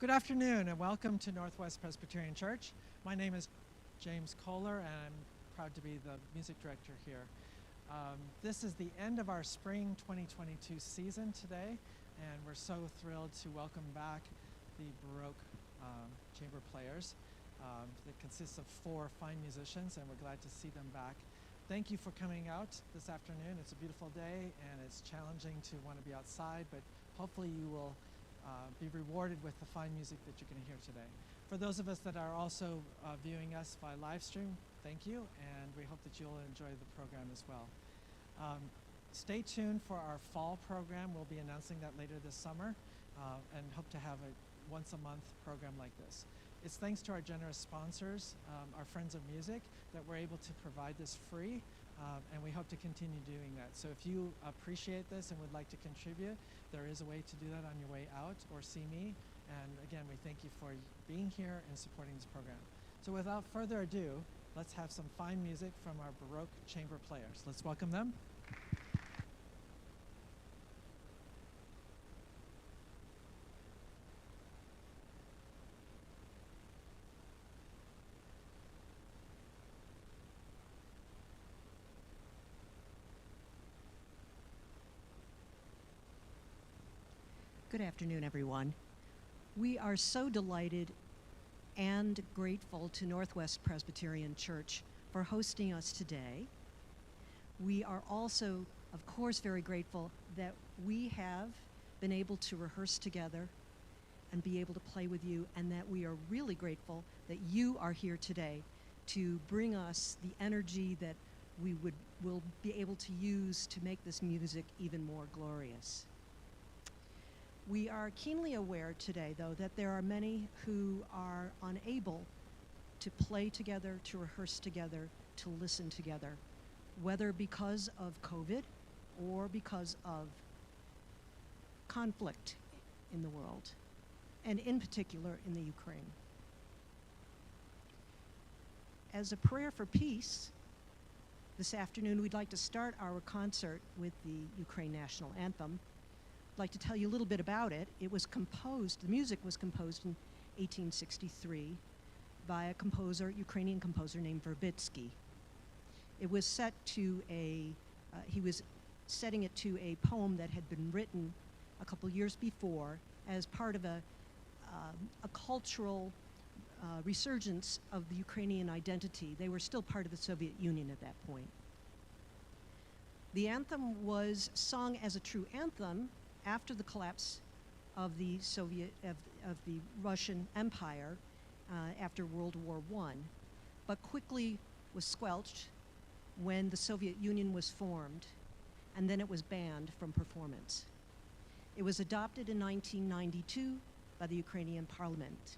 Good afternoon and welcome to Northwest Presbyterian Church. My name is James Kohler and I'm proud to be the music director here. This is the end of our spring 2022 season today, and we're so thrilled to welcome back the Baroque chamber players. It consists of 4 fine musicians, and we're glad to see them back. Thank you for coming out this afternoon. It's a beautiful day and it's challenging to want to be outside, but hopefully you will be rewarded with the fine music that you're going to hear today. For those of us that are also viewing us by live stream, thank you, and we hope that you'll enjoy the program as well. Stay tuned for our fall program. We'll be announcing that later this summer and hope to have a once-a-month program like this. It's thanks to our generous sponsors, our Friends of Music, that we're able to provide this free, and we hope to continue doing that. So if you appreciate this and would like to contribute, there is a way to do that on your way out or see me. And again, we thank you for being here and supporting this program. So without further ado, let's have some fine music from our Baroque chamber players. Let's welcome them. Good afternoon, everyone. We are so delighted and grateful to Northwest Presbyterian Church for hosting us today. We are also, of course, very grateful that we have been able to rehearse together and be able to play with you, and that we are really grateful that you are here today to bring us the energy that will be able to use to make this music even more glorious. We are keenly aware today, though, that there are many who are unable to play together, to rehearse together, to listen together, whether because of COVID or because of conflict in the world, and in particular in the Ukraine. As a prayer for peace, this afternoon we'd like to start our concert with the Ukraine National Anthem. I'd like to tell you a little bit about it. The music was composed in 1863 by a Ukrainian composer named Verbytsky. It was set to he was setting it to a poem that had been written a couple years before as part of a cultural resurgence of the Ukrainian identity. They were still part of the Soviet Union at that point. The anthem was sung as a true anthem after the collapse of the Russian Empire after World War I, but quickly was squelched when the Soviet Union was formed, and then it was banned from performance. It was adopted in 1992 by the Ukrainian parliament,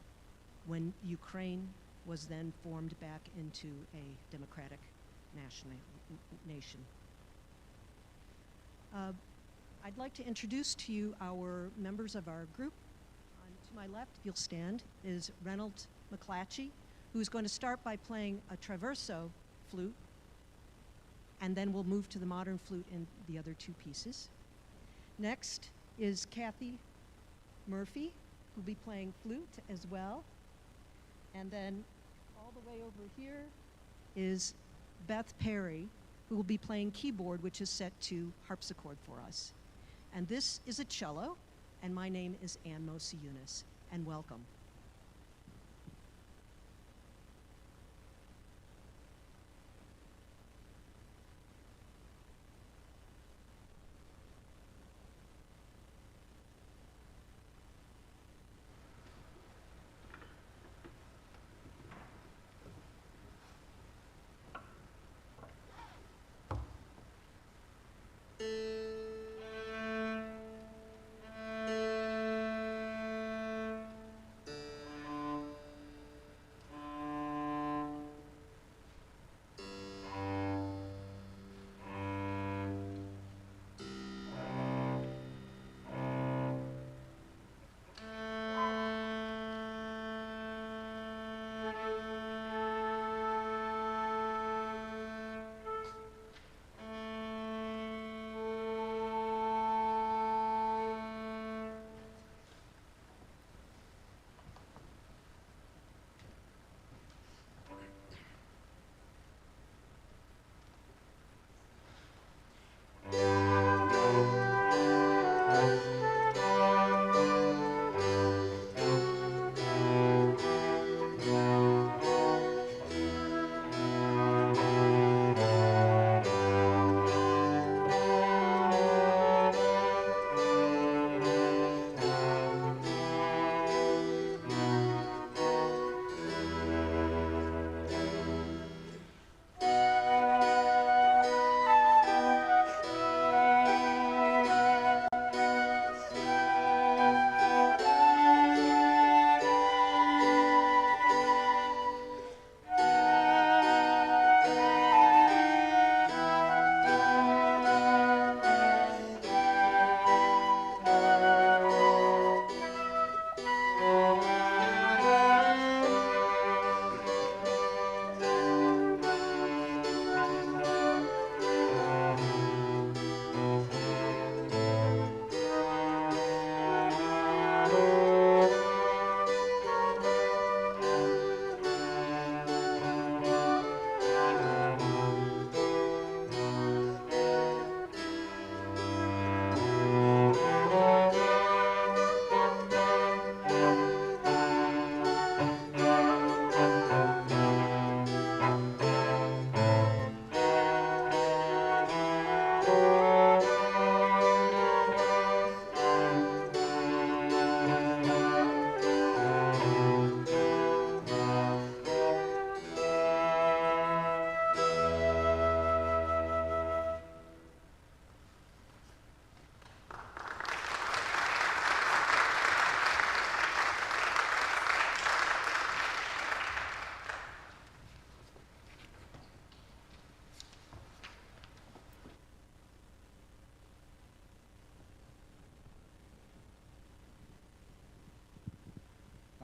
when Ukraine was then formed back into a democratic nation. I'd like to introduce to you our members of our group. To my left, if you'll stand, is Reynolds McClatchey, who's going to start by playing a traverso flute, and then we'll move to the modern flute in the other 2 pieces. Next is Kathy Murphy, who'll be playing flute as well. And then all the way over here is Beth Perry, who will be playing keyboard, which is set to harpsichord for us. And this is a cello, and my name is Moceyunas, and welcome.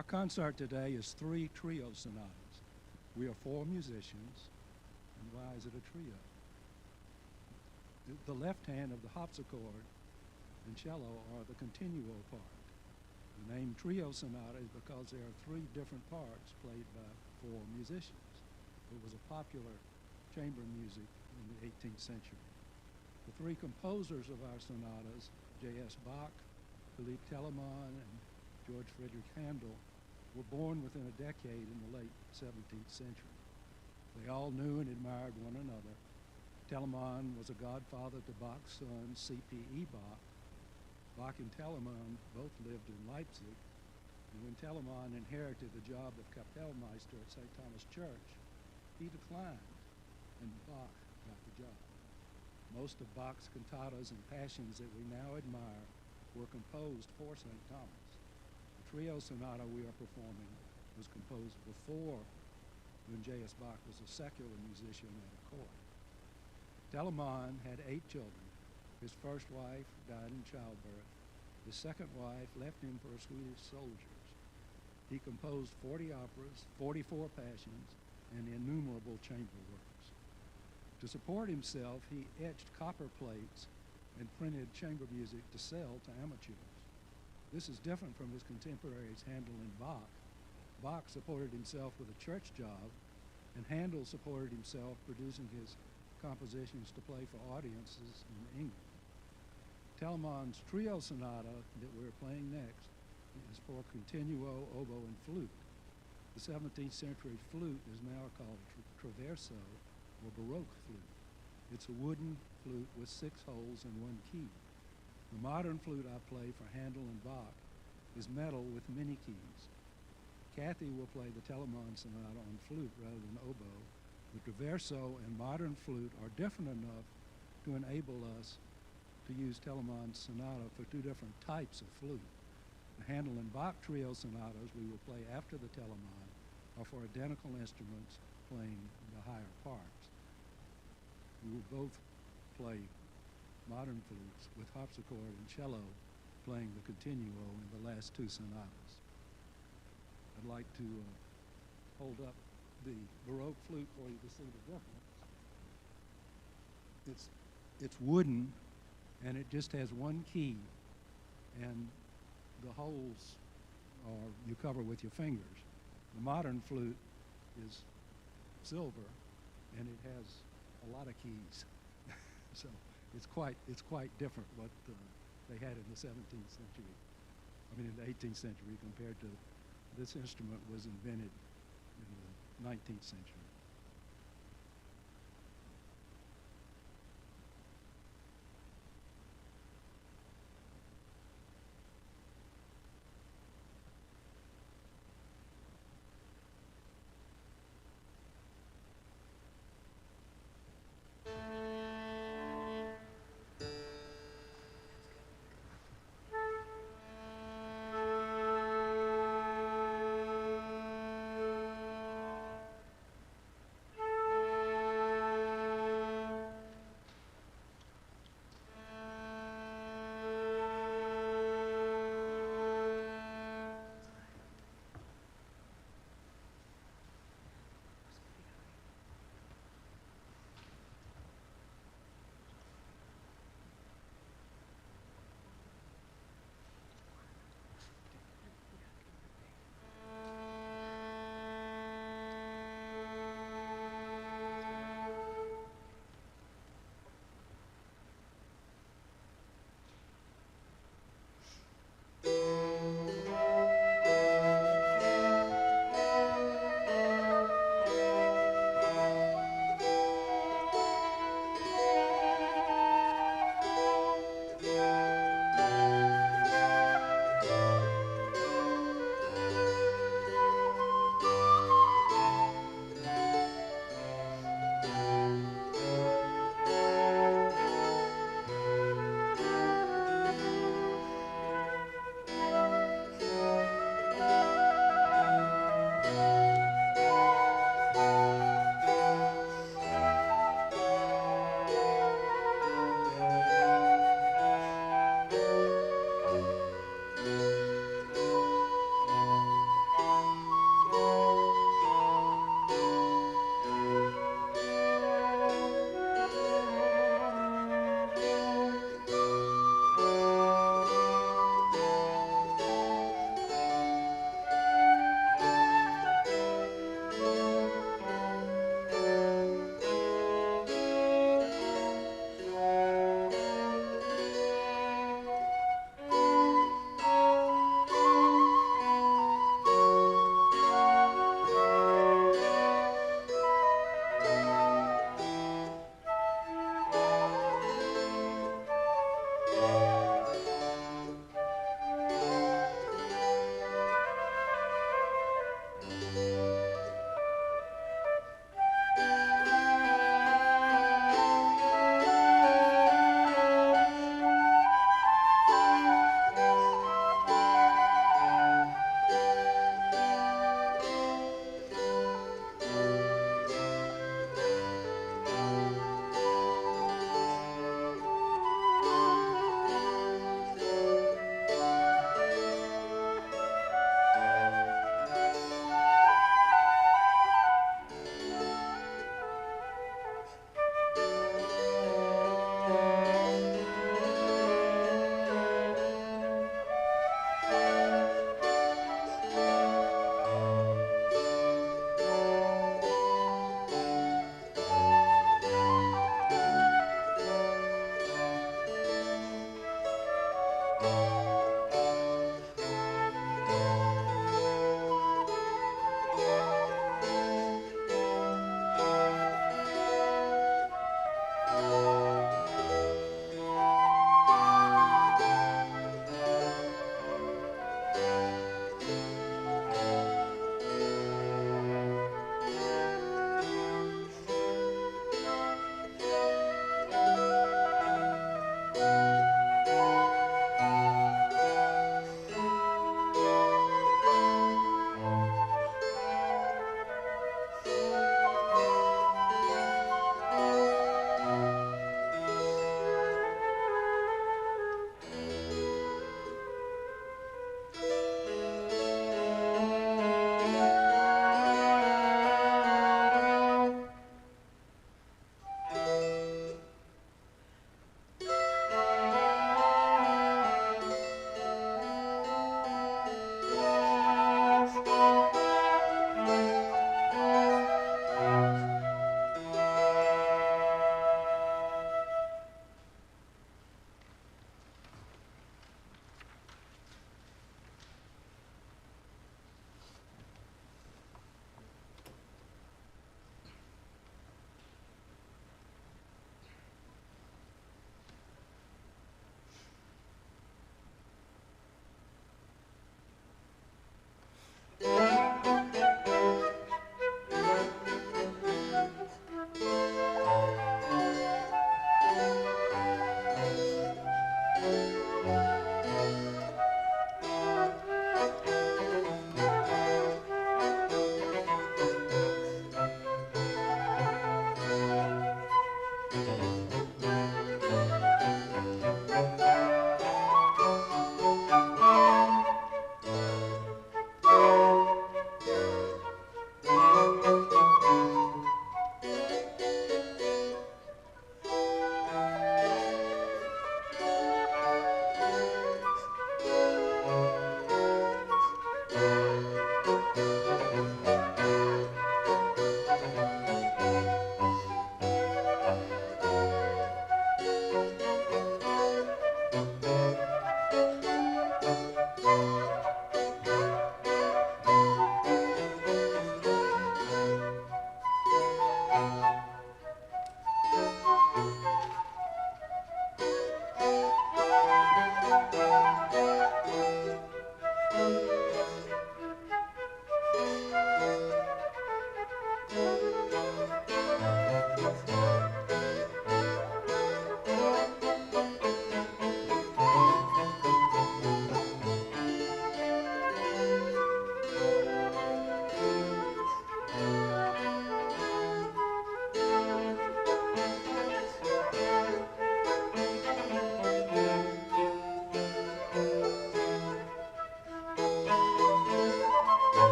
Our concert today is 3 trio sonatas. We are 4 musicians, and why is it a trio? The left hand of the harpsichord and cello are the continuo part. The name trio sonata is because there are 3 different parts played by 4 musicians. It was a popular chamber music in the 18th century. The 3 composers of our sonatas, J.S. Bach, Philipp Telemann, and Georg Friedrich Handel, were born within a decade in the late 17th century. They all knew and admired one another. Telemann was a godfather to Bach's son, C.P.E. Bach. Bach and Telemann both lived in Leipzig, and when Telemann inherited the job of Kapellmeister at St. Thomas Church, he declined, and Bach got the job. Most of Bach's cantatas and passions that we now admire were composed for St. Thomas. The trio sonata we are performing was composed before, when J.S. Bach was a secular musician at a court. Telemann had 8 children. His first wife died in childbirth. His second wife left him for Swedish soldiers. He composed 40 operas, 44 passions, and innumerable chamber works. To support himself, he etched copper plates and printed chamber music to sell to amateurs. This is different from his contemporaries Handel and Bach. Bach supported himself with a church job, and Handel supported himself producing his compositions to play for audiences in England. Telemann's trio sonata that we're playing next is for continuo, oboe, and flute. The 17th century flute is now called traverso, or Baroque flute. It's a wooden flute with 6 holes and 1 key. The modern flute I play for Handel and Bach is metal with many keys. Kathy will play the Telemann sonata on flute rather than oboe. The traverso and modern flute are different enough to enable us to use Telemann's sonata for 2 different types of flute. The Handel and Bach trio sonatas we will play after the Telemann are for identical instruments playing the higher parts. We will both play modern flutes with harpsichord and cello playing the continuo in the last 2 sonatas. I'd like to hold up the Baroque flute for you to see the difference. It's wooden, and it just has 1 key, and the holes you cover with your fingers. The modern flute is silver, and it has a lot of keys. So it's quite different what they had in the 17th century. I mean, in the 18th century compared to this instrument was invented in the 19th century.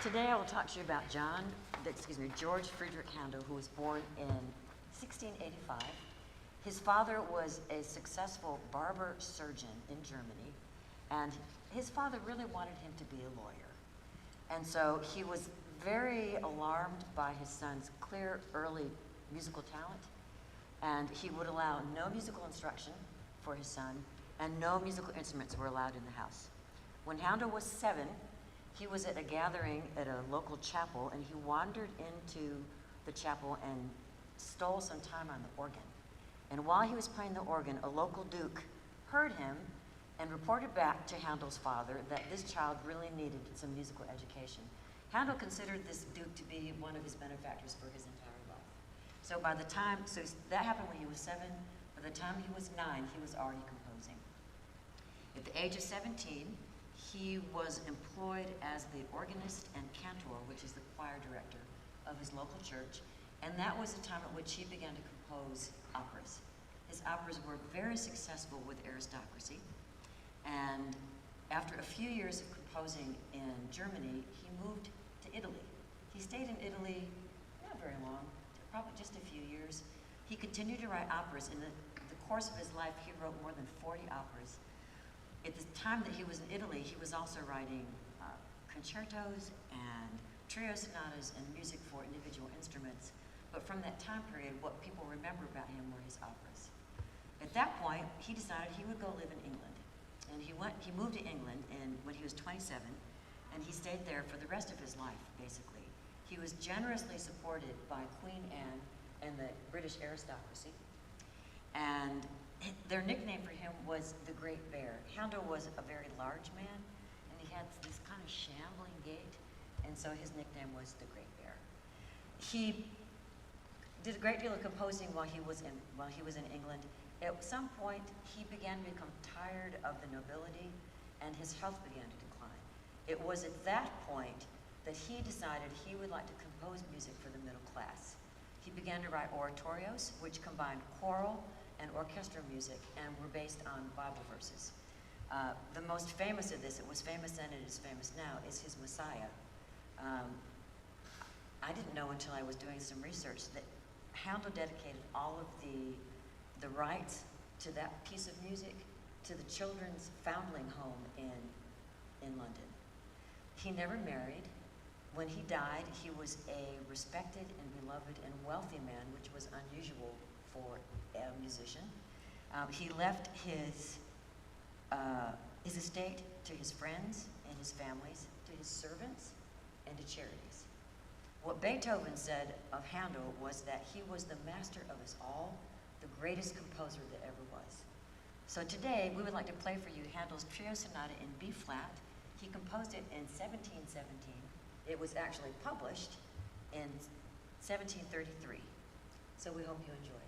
Today I will talk to you about Georg Friedrich Handel, who was born in 1685. His father was a successful barber surgeon in Germany, and his father really wanted him to be a lawyer. And so he was very alarmed by his son's clear early musical talent, and he would allow no musical instruction for his son, and no musical instruments were allowed in the house. When Handel was 7, he was at a gathering at a local chapel, and he wandered into the chapel and stole some time on the organ. And while he was playing the organ, a local duke heard him and reported back to Handel's father that this child really needed some musical education. Handel considered this duke to be one of his benefactors for his entire life. So that happened when he was 7. By the time he was 9, he was already composing. At the age of 17, he was employed as the organist and cantor, which is the choir director of his local church, and that was the time at which he began to compose operas. His operas were very successful with aristocracy, and after a few years of composing in Germany, he moved to Italy. He stayed in Italy not very long, probably just a few years. He continued to write operas. In the course of his life, he wrote more than 40 operas. At the time that he was in Italy, he was also writing concertos and trio sonatas and music for individual instruments. But from that time period, what people remember about him were his operas. At that point, he decided he would go live in England. And he moved to England when he was 27, and he stayed there for the rest of his life, basically. He was generously supported by Queen Anne and the British aristocracy. And their nickname for him was the Great Bear. Handel was a very large man, and he had this kind of shambling gait, and so his nickname was the Great Bear. He did a great deal of composing while he was in England. At some point, he began to become tired of the nobility, and his health began to decline. It was at that point that he decided he would like to compose music for the middle class. He began to write oratorios, which combined choral and orchestral music and were based on Bible verses. The most famous of this, it was famous then and it is famous now, is his Messiah. I didn't know until I was doing some research that Handel dedicated all of the rights to that piece of music to the children's foundling home in London. He never married. When he died, he was a respected and beloved and wealthy man, which was unusual for a musician. He left his estate to his friends and his families, to his servants, and to charities. What Beethoven said of Handel was that he was the master of us all, the greatest composer that ever was. So today, we would like to play for you Handel's Trio Sonata in B flat. He composed it in 1717. It was actually published in 1733. So we hope you enjoy it.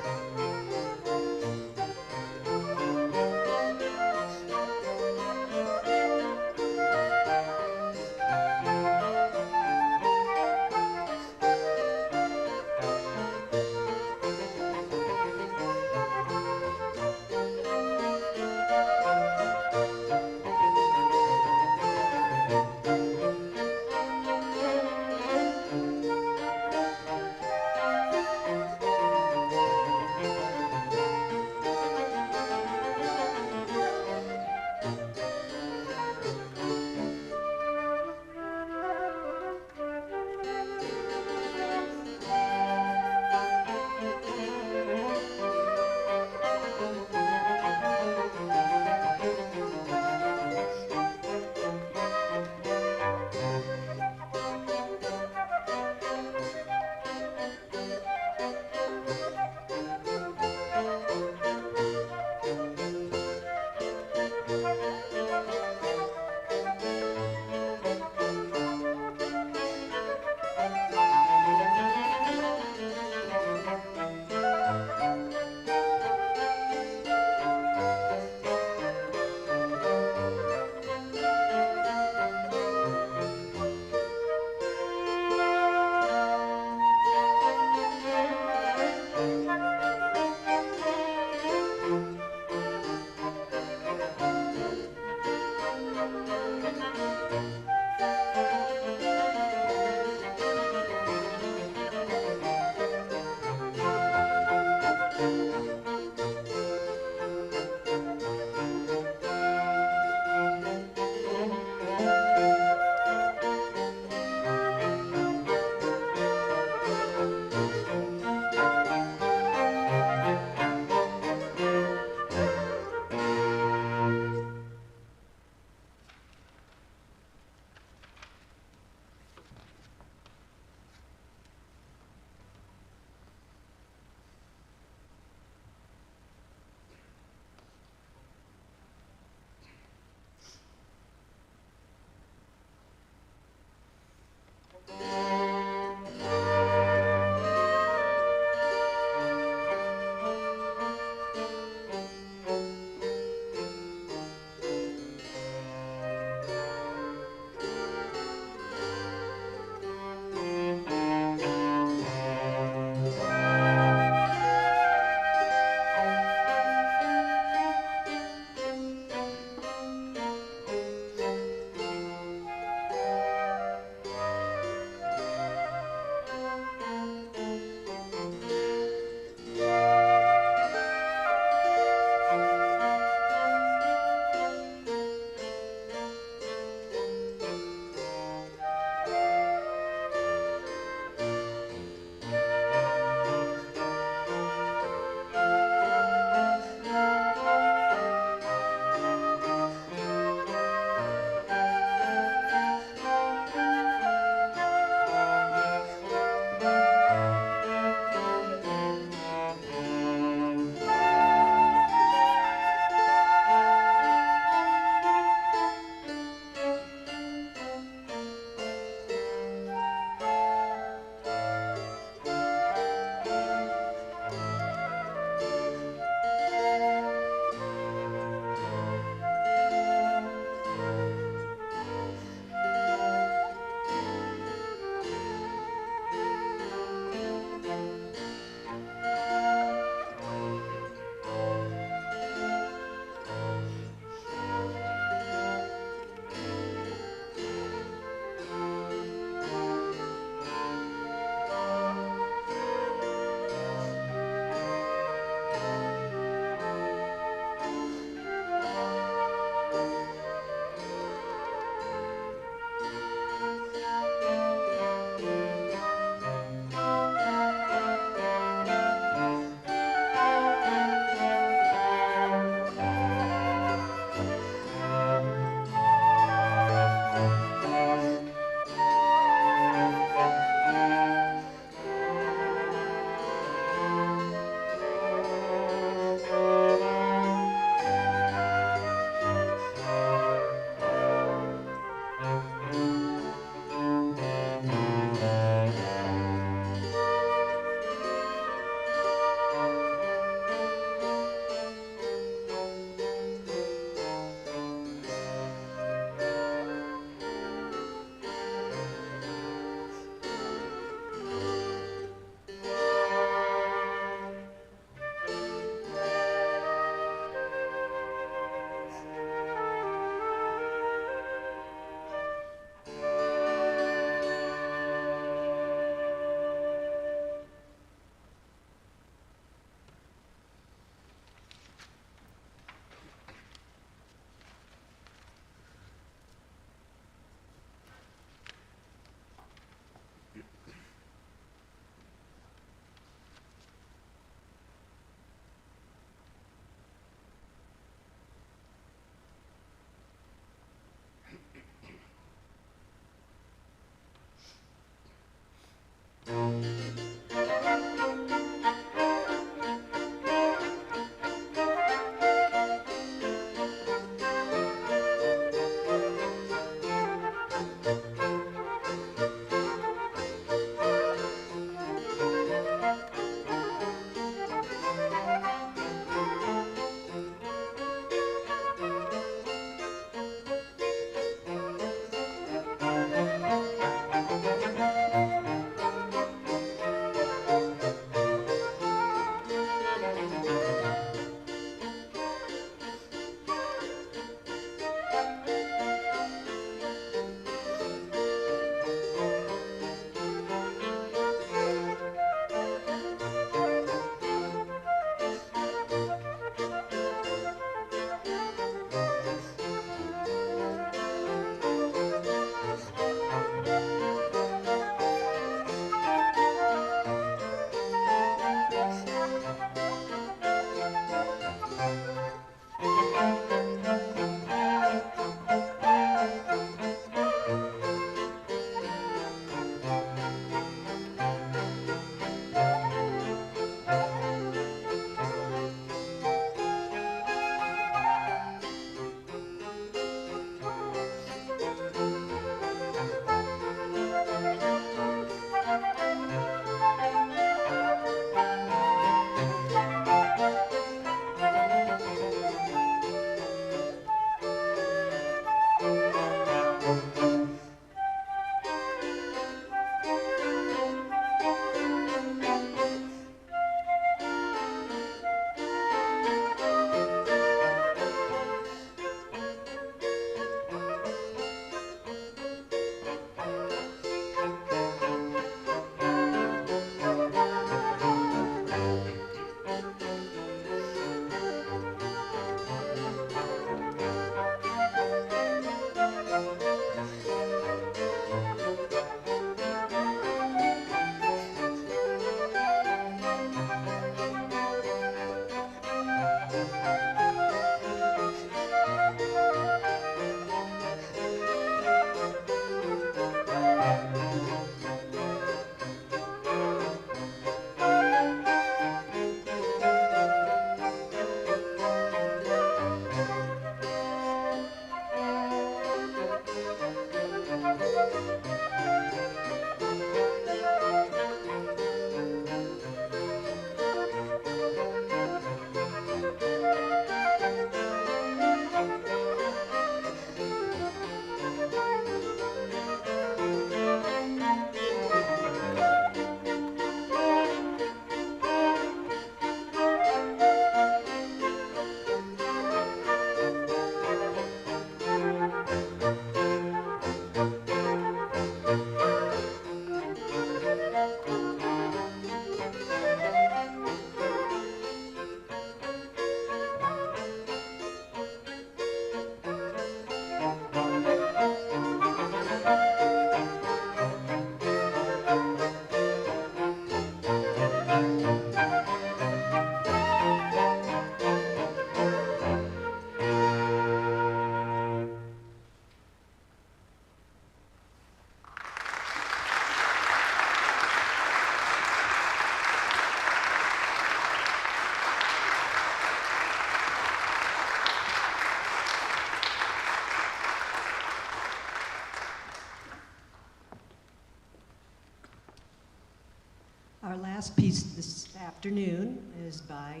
last piece this afternoon is by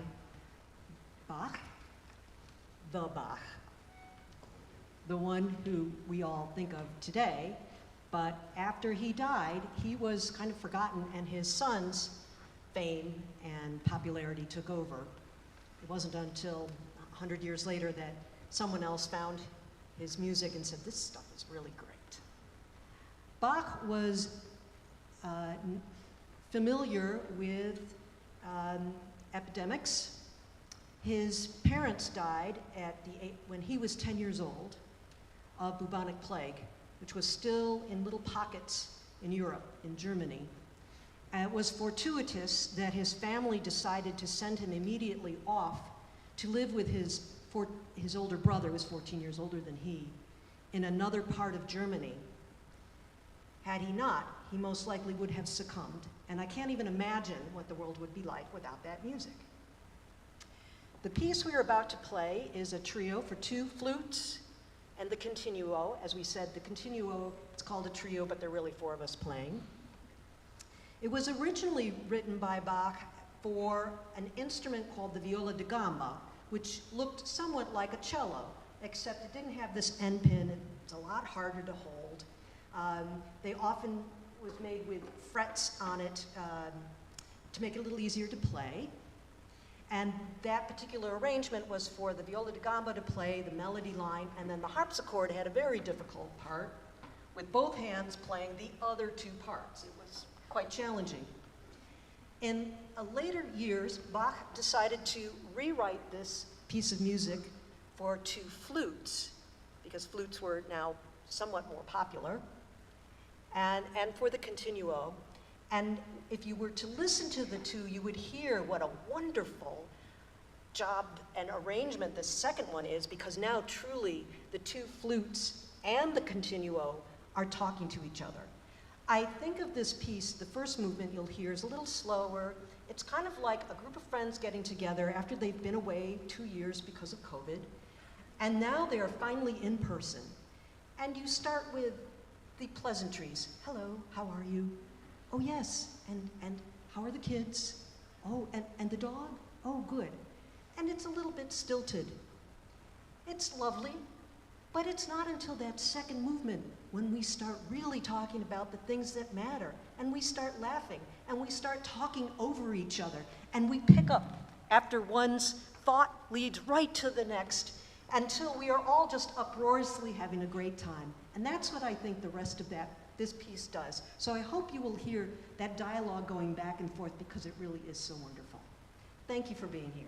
Bach, the Bach, the one who we all think of today, but after he died, he was kind of forgotten and his son's fame and popularity took over. It wasn't until 100 years later that someone else found his music and said, this stuff is really great. Bach was familiar with epidemics. His parents died when he was 10 years old of bubonic plague, which was still in little pockets in Europe, in Germany. It was fortuitous that his family decided to send him immediately off to live with his older brother, who was 14 years older than he, in another part of Germany. Had he not, he most likely would have succumbed, and I can't even imagine what the world would be like without that music. The piece we are about to play is a trio for 2 flutes and the continuo. As we said, the continuo, it's called a trio, but there are really 4 of us playing. It was originally written by Bach for an instrument called the viola da gamba, which looked somewhat like a cello, except it didn't have this end pin, and it's a lot harder to hold. They often was made with frets on it to make it a little easier to play. And that particular arrangement was for the viola da gamba to play the melody line, and then the harpsichord had a very difficult part with both hands playing the other 2 parts. It was quite challenging. In later years, Bach decided to rewrite this piece of music for 2 flutes, because flutes were now somewhat more popular, and for the continuo. And if you were to listen to the 2, you would hear what a wonderful job and arrangement the second one is, because now truly the 2 flutes and the continuo are talking to each other. I think of this piece, the first movement you'll hear is a little slower. It's kind of like a group of friends getting together after they've been away 2 years because of COVID, and now they are finally in person. And you start with the pleasantries. Hello, how are you? Oh yes, and how are the kids? Oh, and the dog? Oh, good. And it's a little bit stilted. It's lovely, but it's not until that second movement when we start really talking about the things that matter, and we start laughing, and we start talking over each other, and we pick up after one's thought leads right to the next, until we are all just uproariously having a great time. And that's what I think the rest of this piece does. So I hope you will hear that dialogue going back and forth, because it really is so wonderful. Thank you for being here.